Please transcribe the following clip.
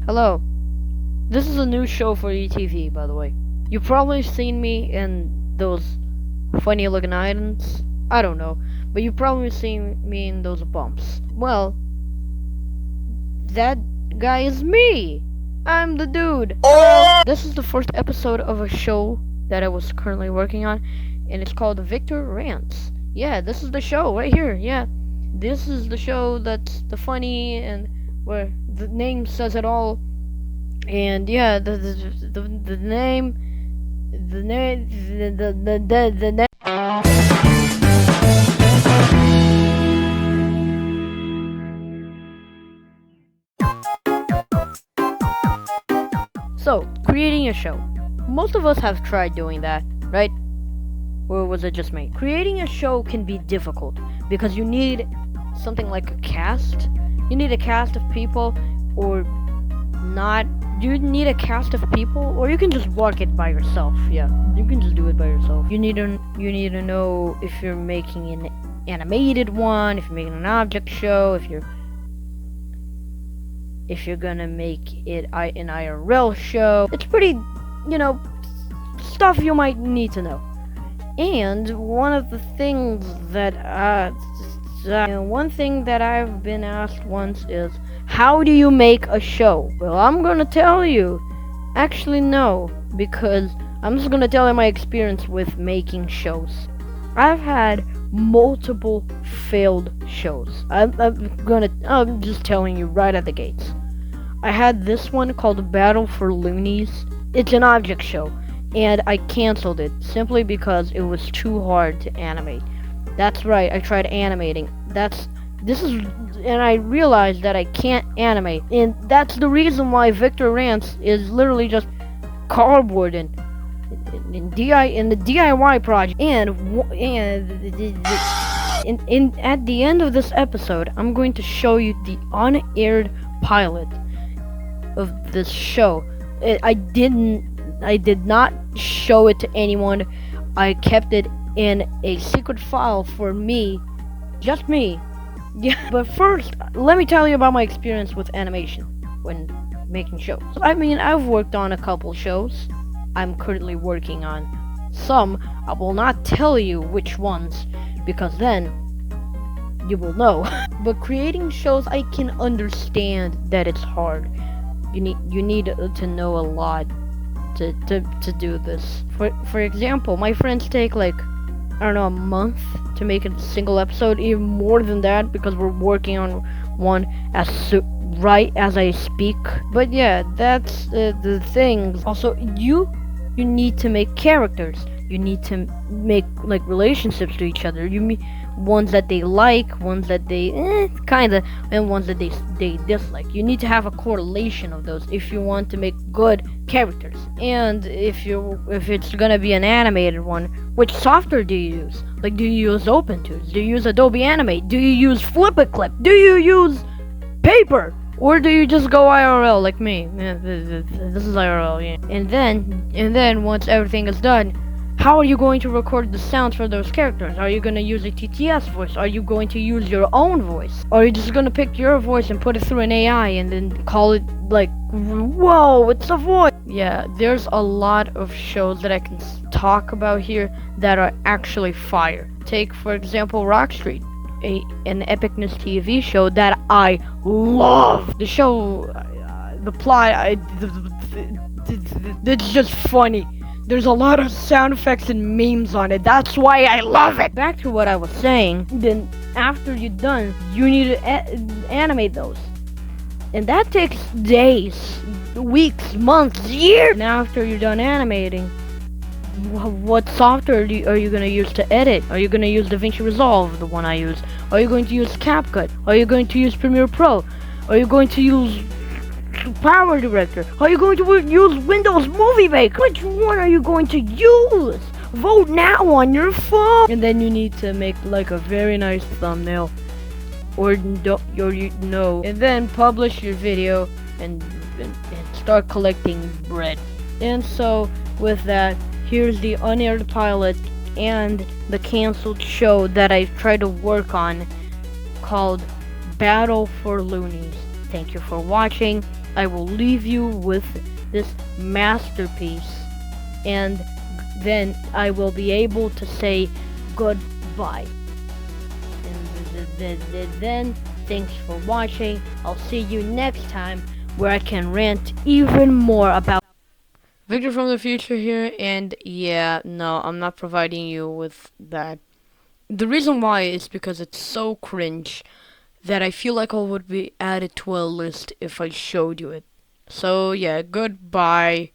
Hello. This is a new show for ETV, by the way. You've probably seen me in those funny looking items. I don't know. But you've probably seen me in those bumps. Well, that guy is me. I'm the dude. Hello. This is the first episode of a show that I was currently working on, and it's called Victor Rants. Yeah, this is the show right here. Yeah. This is the show that's the funny and where the name says it all. And yeah, the name, the name, the name. So, creating a show. Most of us have tried doing that, right? Or was it just me? Creating a show can be difficult because you need something like a cast. You need a cast of people, or not. You need a cast of people, or you can just work it by yourself. Yeah, you can just do it by yourself. You need to know if you're making an animated one, if you're making an object show, if you're gonna make it an IRL show. It's pretty, stuff you might need to know. And one of the things that one thing that I've been asked once is, how do you make a show? Well, I'm gonna tell you. Actually, no, because I'm just gonna tell you my experience with making shows. I've had multiple failed shows. I'm just telling you right at the gates. I had this one called Battle for Loonies. It's an object show, and I canceled it simply because it was too hard to animate. That's right, I tried animating. And I realized that I can't animate, and that's the reason why Victor Rants is literally just cardboard and in the DIY project. And at the end of this episode, I'm going to show you the unaired pilot of this show. I did not show it to anyone. I kept it in a secret file for me, just me. Yeah, but first, let me tell you about my experience with animation when making shows. I mean, I've worked on a couple shows. I'm currently working on some. I will not tell you which ones, because then you will know. But creating shows, I can understand that it's hard. You need to know a lot to do this. For example, my friends take a month to make a single episode, even more than that, because we're working on one right as I speak. But yeah, that's the thing. Also, you need to make characters. You need to make relationships to each other. You meet ones that they like, ones that they kinda, and ones that they dislike. You need to have a correlation of those if you want to make good characters. And if it's gonna be an animated one, which software do you use? Do you use OpenTunes? Do you use Adobe Animate? Do you use Flip-a-Clip? Do you use Paper? Or do you just go IRL like me? Yeah, this is IRL, yeah. And then once everything is done, how are you going to record the sounds for those characters? Are you going to use a TTS voice? Are you going to use your own voice? Or are you just going to pick your voice and put it through an AI and then call it whoa, it's a voice? Yeah, there's a lot of shows that I can talk about here that are actually fire. Take, for example, Rock Street, an Epicness TV show that I love. The show, the plot, it's just funny. There's a lot of sound effects and memes on it. That's why I love it. Back to what I was saying. Then after you're done, you need to animate those. And that takes days, weeks, months, years. And after you're done animating, what software are you going to use to edit? Are you going to use DaVinci Resolve, the one I use? Are you going to use CapCut? Are you going to use Premiere Pro? Are you going to use Power Director? Are you going to use Windows Movie Maker? Which one are you going to use? Vote now on your phone. And then you need to make a very nice thumbnail, and then publish your video and start collecting bread. And so with that, here's the unaired pilot and the canceled show that I tried to work on, called Battle for Loonies. Thank you for watching. I will leave you with this masterpiece, and then I will be able to say goodbye. And then, thanks for watching. I'll see you next time where I can rant even more about Victor from the future here, and yeah, no, I'm not providing you with that. The reason why is because it's so cringe that I feel like I would be added to a list if I showed you it. So yeah, goodbye.